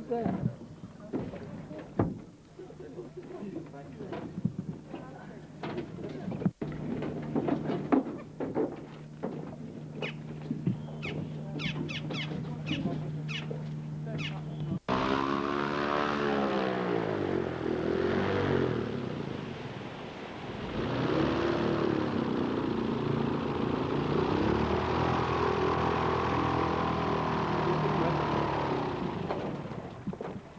good.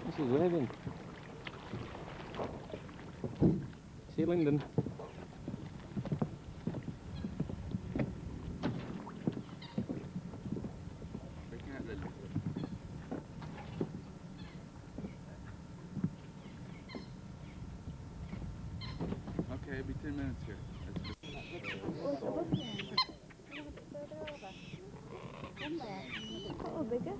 This is waving. See Linden. Okay, it'll be 10 minutes here. Oh, bigger.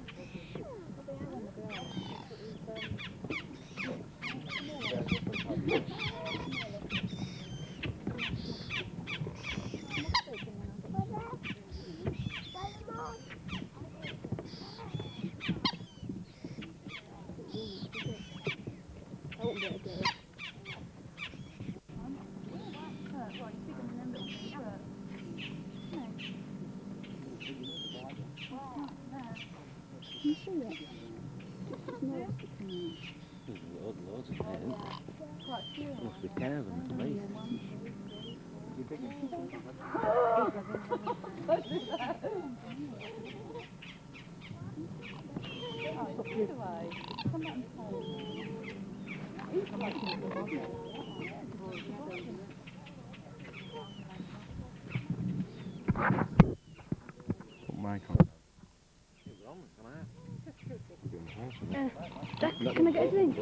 Can you see it? Just noticed it coming There's loads of them. Quite a few. Must be 10 of them at least. Put mic on. Jack, can I get a drink?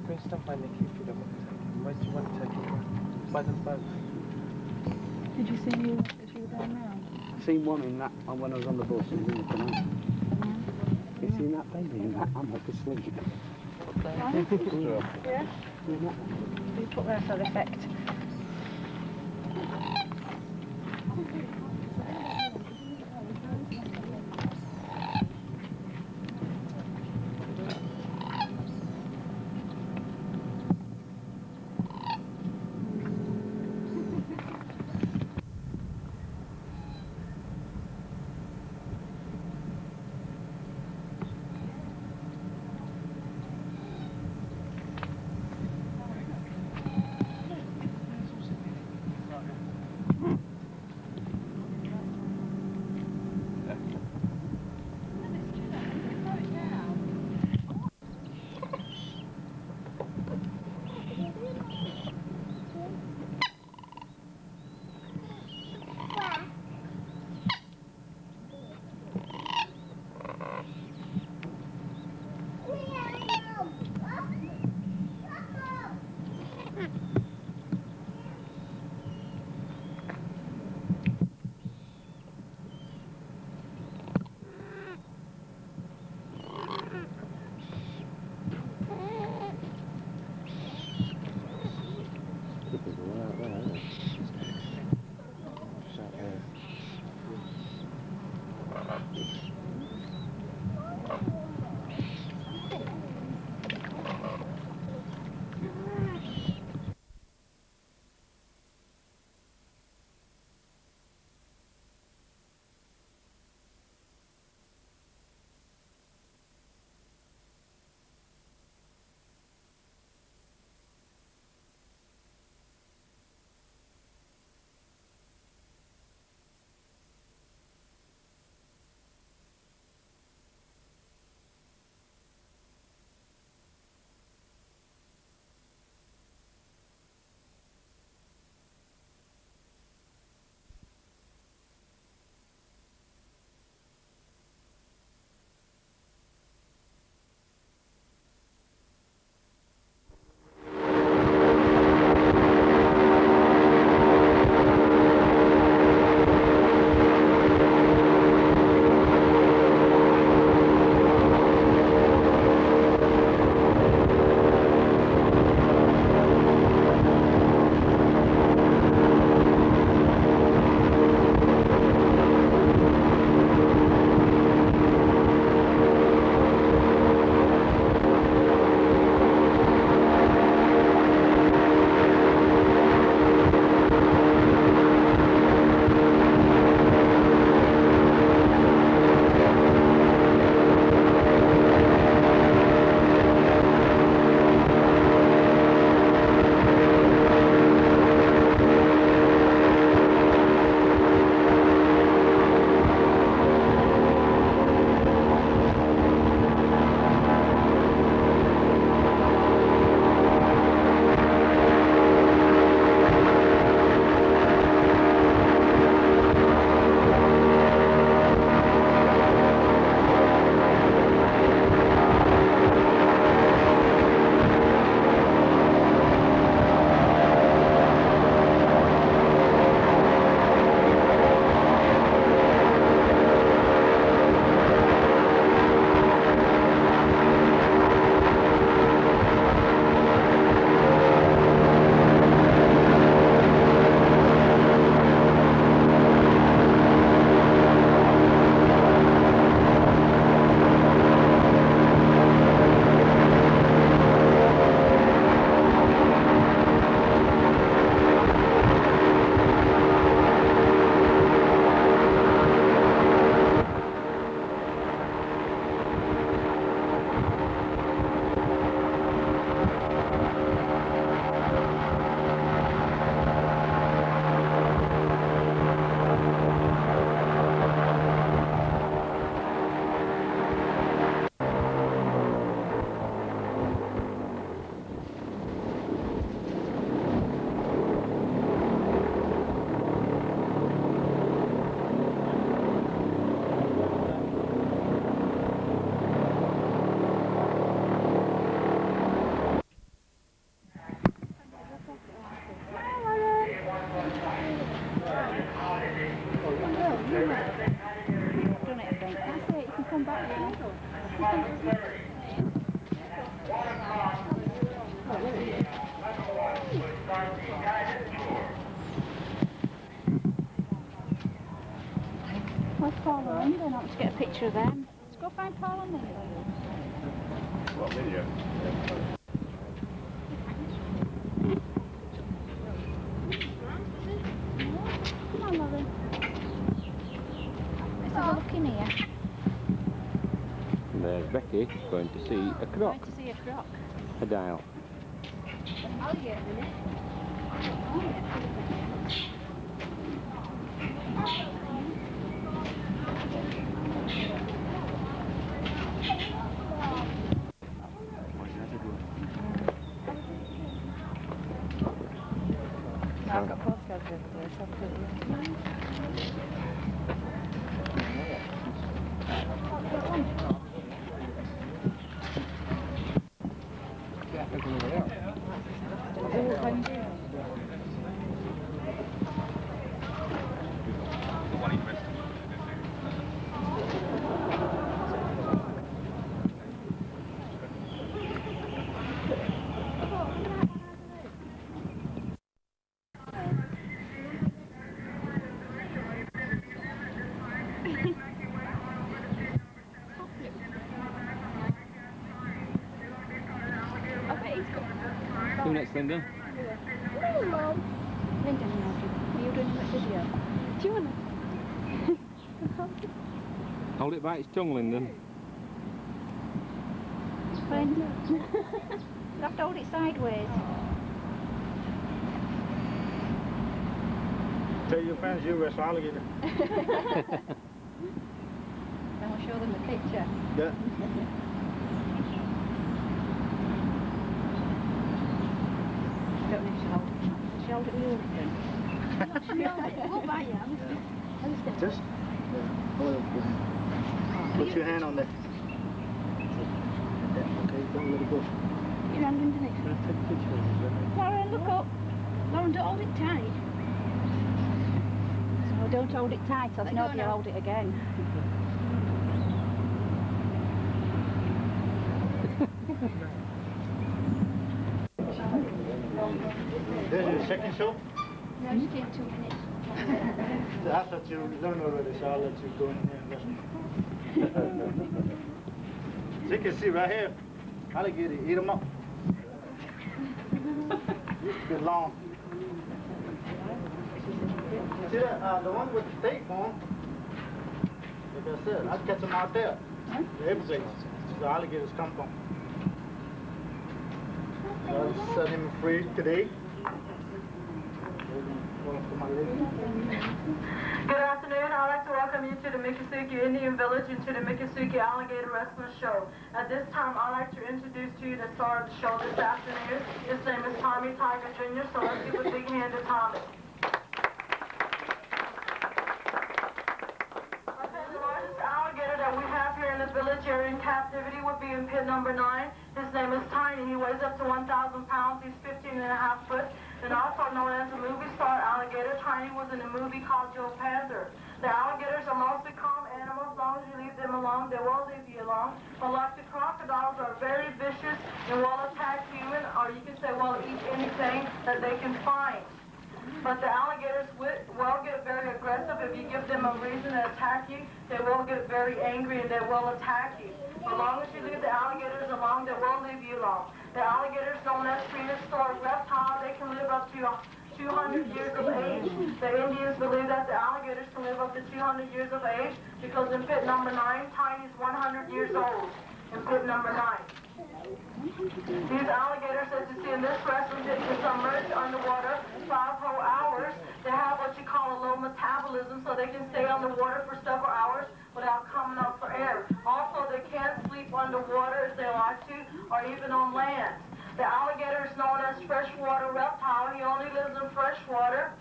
Bring stuff by Nicky if you don't want to. Where's do you want to take it? By them both. Did you see you as you were going round? Seen one in that when I was on the bus and didn't come out. You seen that baby in that hammock asleep? Yeah? You put there for effect. Done it, I think. That's it, you can come back now. Where's Paul and Linda? I want to get a picture of them. Let's go find Paul and Linda. What video? Come on, Lauren. Let's have a look in here. And there's Becky going to see a Going croc, to see a croc. a dial. I'll get a minute. I've got postcards over there, so I'll put it in. Who next, Linda? Hello. Linda, are you doing a video? Do you want to? Hold it by its tongue, Lyndon. Fine. You have to hold it sideways. Tell your friends you wrestle alligator. Then we'll show them the picture. Yeah. Don't know if she hold it. She hold it with your thing. She hold it. Go by you. Just put your hand on there. Okay, don't let it go. Your hand underneath. Take a picture of it. Lauren, look up. Lauren, don't hold it tight. So don't hold it tight, else nobody will hold it again. This is your second show? No, just take 2 minutes. I thought you learned already, so I'll let you go in there and listen. As you can see right here, alligator eat them up. It's a bit long. See that, the one with the steak on, like I said, I catch them out there. The Everglades, the alligators come from. So I set him free today. Good afternoon. I'd like to welcome you to the Miccosukee Indian Village and to the Miccosukee Alligator Wrestling Show. At this time, I'd like to introduce to you the star of the show this afternoon. His name is Tommy Tiger Jr., so let's give a big hand to Tommy. Okay, the largest alligator that we have here in the village area in captivity would be in pit number 9. His name is Tiny. He weighs up to 1,000 pounds. He's 15.5 foot. And also known as a movie star alligator, Tiny was in a movie called Joe Panther. The alligators are mostly calm animals. As long as you leave them alone, they will leave you alone. But like the crocodiles are very vicious and will attack human, or you can say will eat anything that they can find. But the alligators will get very aggressive. If you give them a reason to attack you, they will get very angry and they will attack you. As long as you leave the alligators alone, they will leave you alone. The alligators, known as prehistoric reptiles, they can live up to 200 years of age. The Indians believe that the alligators can live up to 200 years of age because in pit number 9, Tiny's 100 years old in pit number 9. These alligators, as you see in this wrestling pit, can submerge underwater 5 whole hours. They have what you call a low metabolism, so they can stay underwater for several hours without coming up for air. Also, they can sleep underwater if they like to, or even on land. The alligator is known as freshwater reptile. He only lives in freshwater.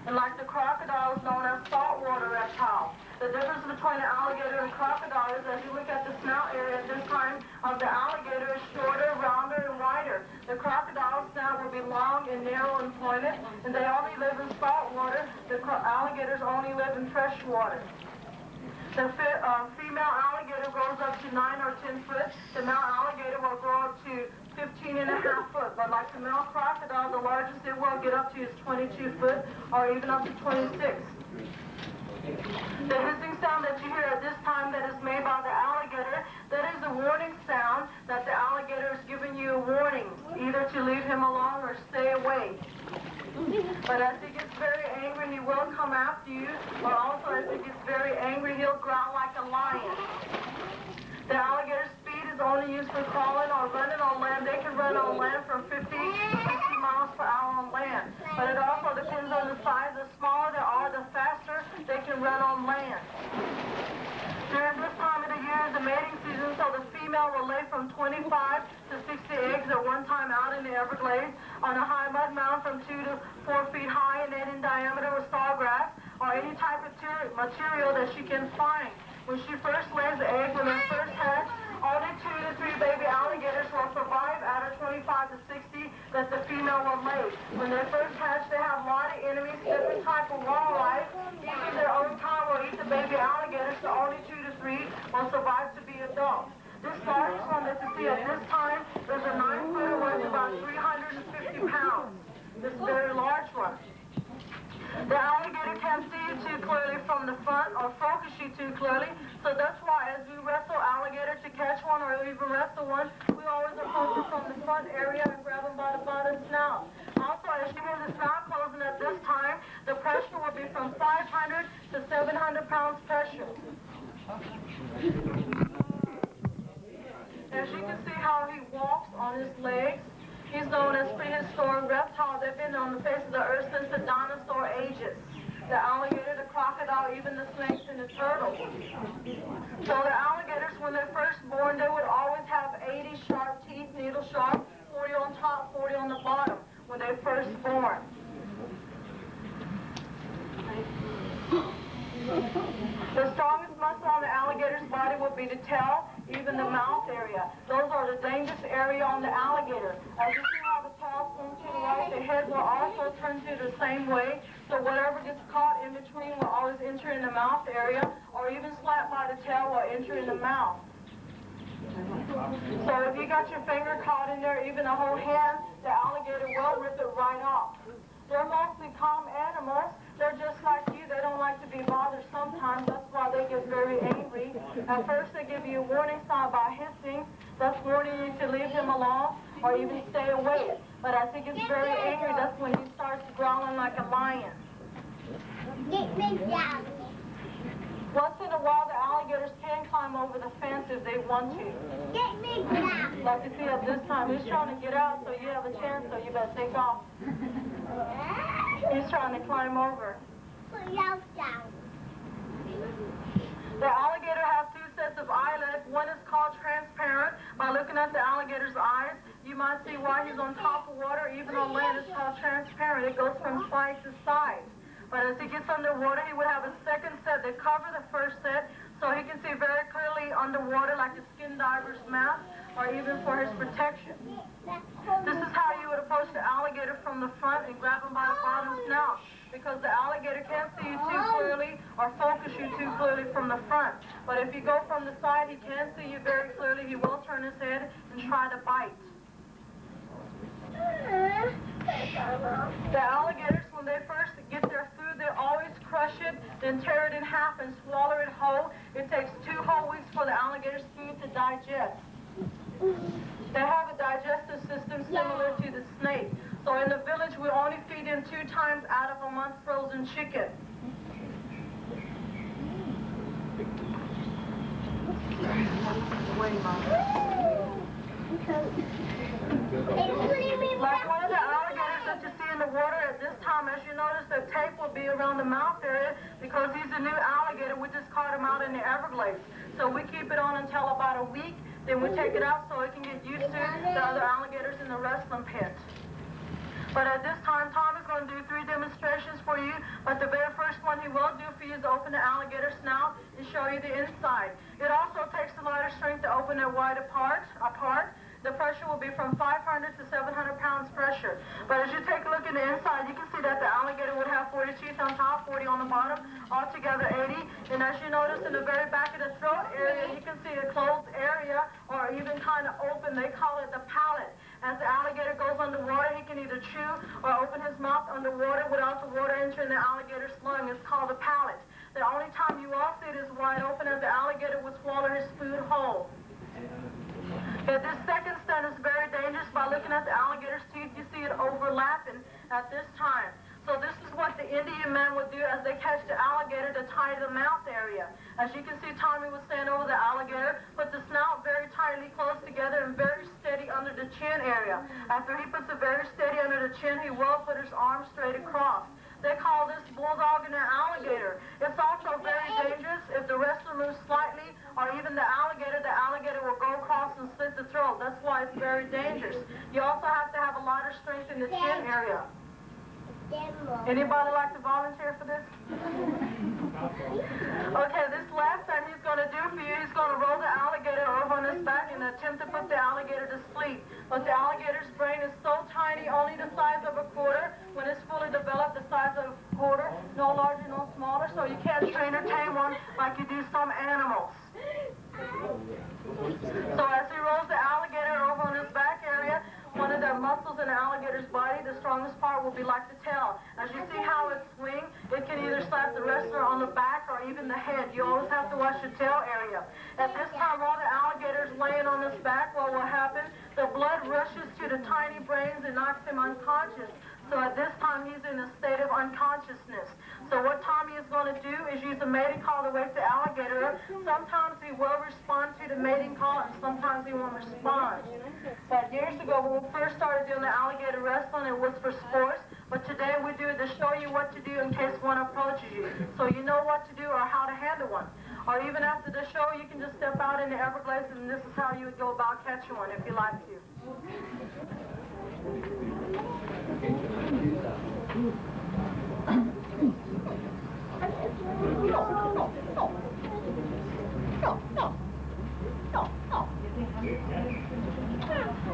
And like the crocodile is known as saltwater reptile. The difference between an alligator and crocodile is as you look at the snout area at this time of the alligator is shorter, rounder, and wider. The crocodile snout will be long and narrow in pointed, and they only live in salt water. The alligators only live in fresh water. The female alligator grows up to 9 or 10 foot. The male alligator will grow up to 15.5 foot. But like the male crocodile, the largest it will get up to is 22 foot or even up to 26. The hissing sound that you hear at this time that is made by the alligator, that is a warning sound that the alligator is giving you a warning, either to leave him alone or stay away. But as he gets very angry, he will come after you, or also as he gets very angry, he'll growl like a lion. The alligator's speed is only used for crawling or running on land. They can run on land from 50 to 60 miles per hour on land. But it also depends on the size. The smaller they are, the faster they can run on land. During this time of the year is the mating season, so the female will lay from 25 to 60 eggs at one time out in the Everglades on a high mud mound from 2 to 4 feet high and 8 in diameter with sawgrass or any type of material that she can find. When she first lays the egg, when they first hatch, only 2 to 3 baby alligators will survive out of 25 to 60 that the female will lay. When they first hatch, they have a lot of enemies, different type of walleye. Even their own kind will eat the baby alligators, so only 2 to 3 will survive to be adults. This largest one that you see at this time is a 9-footer weighs about 350 pounds. This very large one. The alligator can't see you too clearly from the front or focus you too clearly, so that's why as we wrestle alligator to catch one or even wrestle one, we always approach it from the front area and grab them by the bottom snout. Also, as you hear the snout closing at this time, the pressure will be from 500 to 700 pounds pressure. As you can see how he walks on his legs, he's known as prehistoric reptile. They've been on the face of the earth since the dinosaur ages. The alligator, the crocodile, even the snakes and the turtles. So the alligators, when they're first born, they would always have 80 sharp teeth, needle sharp, 40 on top, 40 on the bottom, when they're first born. The strongest muscle on the alligator's body will be the tail, even the mouth area. Those are the dangerous area on the alligator. As you see how the tail turns to the right, the head will also turn to the same way. So whatever gets caught in between will always enter in the mouth area, or even slapped by the tail will enter in the mouth. So if you got your finger caught in there, even a whole hand, the alligator will rip it right off. They're mostly calm animals. They're just like you. They don't like to be bothered sometimes. That's why they get very angry. At first, they give you a warning sign by hissing. That's warning you to leave him alone or even stay away. But as he gets very angry, that's when he starts growling like a lion. Once in a while, the alligators can climb over the fence if they want to. Like you see at this time, he's trying to get out, so you have a chance, so you better take off. He's trying to climb over. The alligator has 2 sets of eyelids. One is called transparent. By looking at the alligator's eyes, you might see why he's on top of water. Even on land, it's called transparent. It goes from side to side. But as he gets underwater, he would have a second set that cover the first set, so he can see very clearly underwater like a skin diver's mask, or even for his protection. This is how you would approach the alligator from the front and grab him by the bottom snout, because the alligator can't see you too clearly or focus you too clearly from the front. But if you go from the side, he can see you very clearly. He will turn his head and try to bite. The alligators, when they first get their food, they always crush it, then tear it in half and swallow it whole. It takes 2 whole weeks for the alligator's food to digest. They have a digestive system similar to the snake. So in the village, we only feed in 2 times out of a month frozen chicken. Like one of the alligators that you see in the water at this time, as you notice, the tape will be around the mouth area because he's a new alligator. We just caught him out in the Everglades. So we keep it on until about a week, then we take it out so it can get used to the other alligators in the wrestling pit. But at this time, Tom is going to do 3 demonstrations for you, but the very first one he will do for you is open the alligator snout and show you the inside. It also takes a lot of strength to open it wide apart. the pressure will be from 500 to 700 pounds pressure. But as you take a look in the inside, you can see that the alligator would have 40 teeth on top, 40 on the bottom, altogether 80. And as you notice in the very back of the throat area, you can see a closed area or even kind of open. They call it the palate. As the alligator goes underwater, he can either chew or open his mouth underwater without the water entering the alligator's lung. It's called the palate. The only time you all see it is wide open as the alligator would swallow his food whole. If this second stunt is very dangerous, by looking at the alligator's teeth, you see it overlapping at this time. So this is what the Indian men would do as they catch the alligator to tie the mouth area. As you can see, Tommy would stand over the alligator, put the snout very tightly close together and very steady under the chin area. After he puts it very steady under the chin, he will put his arms straight across. They call this bulldogging an alligator. It's also very dangerous if the wrestler moves slightly or even the alligator will go across and slit the throat. That's why it's very dangerous. You also have to have a lot of strength in the chin area. Anybody like to volunteer for this? Okay, this last thing he's going to do for you, he's going to roll the alligator over on his back and attempt to put the alligator to sleep. But the alligator's brain is so tiny, only the size of a quarter. When it's fully developed, the size of a quarter, no larger, no smaller, so you can't train or tame one like you do some animals. So as he rolls the alligator over on his back area, one of the muscles in the alligator's body, the strongest part will be like the tail. As you see how it swings, it can either slap the wrestler on the back or even the head. You always have to watch the tail area. At this time, while the alligator's laying on his back, what will happen? The blood rushes to the tiny brains and knocks him unconscious. So at this time, he's in a state of unconsciousness. So what Tommy is going to do is use a mating call to wake the alligator up. Sometimes he will respond to the mating call, and sometimes he won't respond. But years ago, when we first started doing the alligator wrestling, it was for sports. But today, we do it to show you what to do in case one approaches you. So you know what to do or how to handle one. Or even after the show, you can just step out in the Everglades, and this is how you would go about catching one if you like to.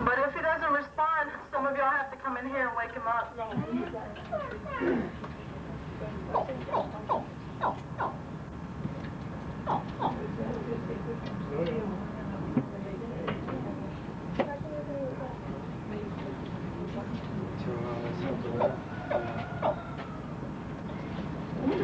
But if he doesn't respond, some of y'all have to come in here and wake him up.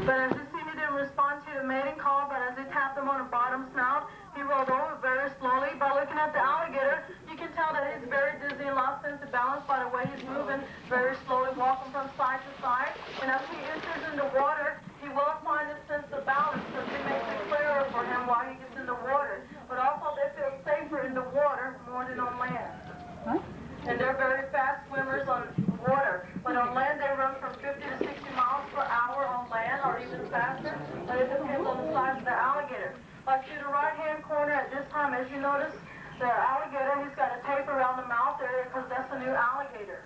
But as you see, he didn't respond to the mating call, but as he tapped him on the bottom snout, he rolled over very slowly. By looking at the alligator, you can tell that he's very dizzy and lost sense of balance by the way he's moving very slowly, walking from side to side. And as he enters in the water, he will find a sense of balance because it makes it clearer for him while he gets in the water. But also they feel safer in the water more than on land. What? And they're very fast swimmers on water. But on land, they run from 50 to 60 miles per hour on land, or even faster. But it depends on the size of the alligator. Like to the right-hand corner at this time, as you notice, the alligator, he's got a tape around the mouth area because that's a new alligator.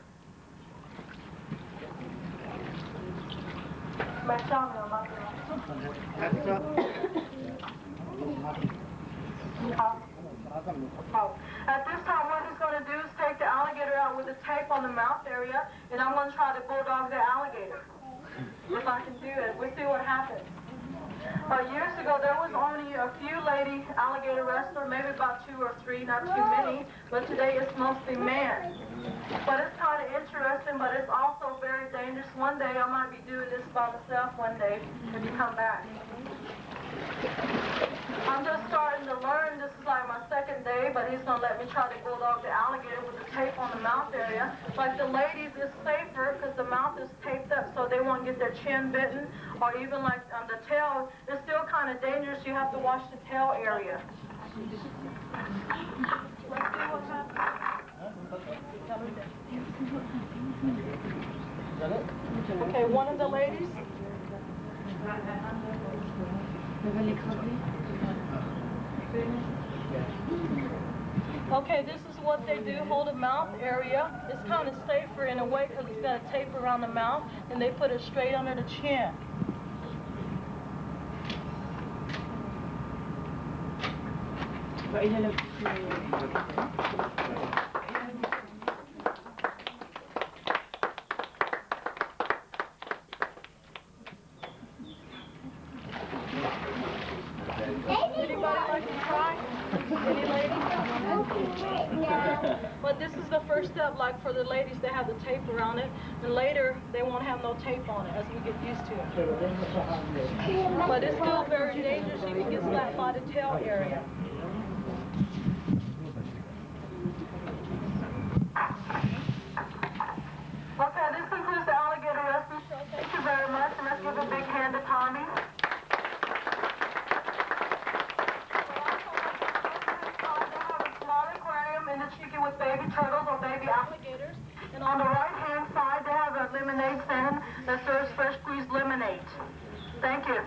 At this time, what he's going to do is take the alligator out with the tape on the mouth area, and I'm going to try to bulldog the alligator. If I can do it, we'll see what happens. Years ago, there was only a few lady alligator wrestlers, maybe about 2 or 3, not too many, but today it's mostly men. But it's kind of interesting, but it's also very dangerous. One day, I might be doing this by myself one day when you come back. I'm just starting to learn. This is like my second day, but he's going to let me try to bulldog the alligator with the tape on the mouth area. Like the ladies, it's safer because the mouth is taped up so they won't get their chin bitten. Or even like on the tail, it's still kind of dangerous. You have to watch the tail area. Let's see what happens. Okay, one of the ladies. Okay, this is what they do, hold the mouth area. It's kind of safer in a way because it's got a tape around the mouth and they put it straight under the chin. like to try? Any ladies? But this is the first step, like for the ladies, they have the tape around it, and later they won't have no tape on it as we get used to it. But it's still very dangerous. You can get slapped by the tail area. Okay, this concludes the alligator rescue show. Thank you very much, and let's give a big hand to Tommy. In the chicken with baby turtles or baby alligators. And on the right-hand side, they have a lemonade stand that serves fresh squeezed lemonade. Thank you.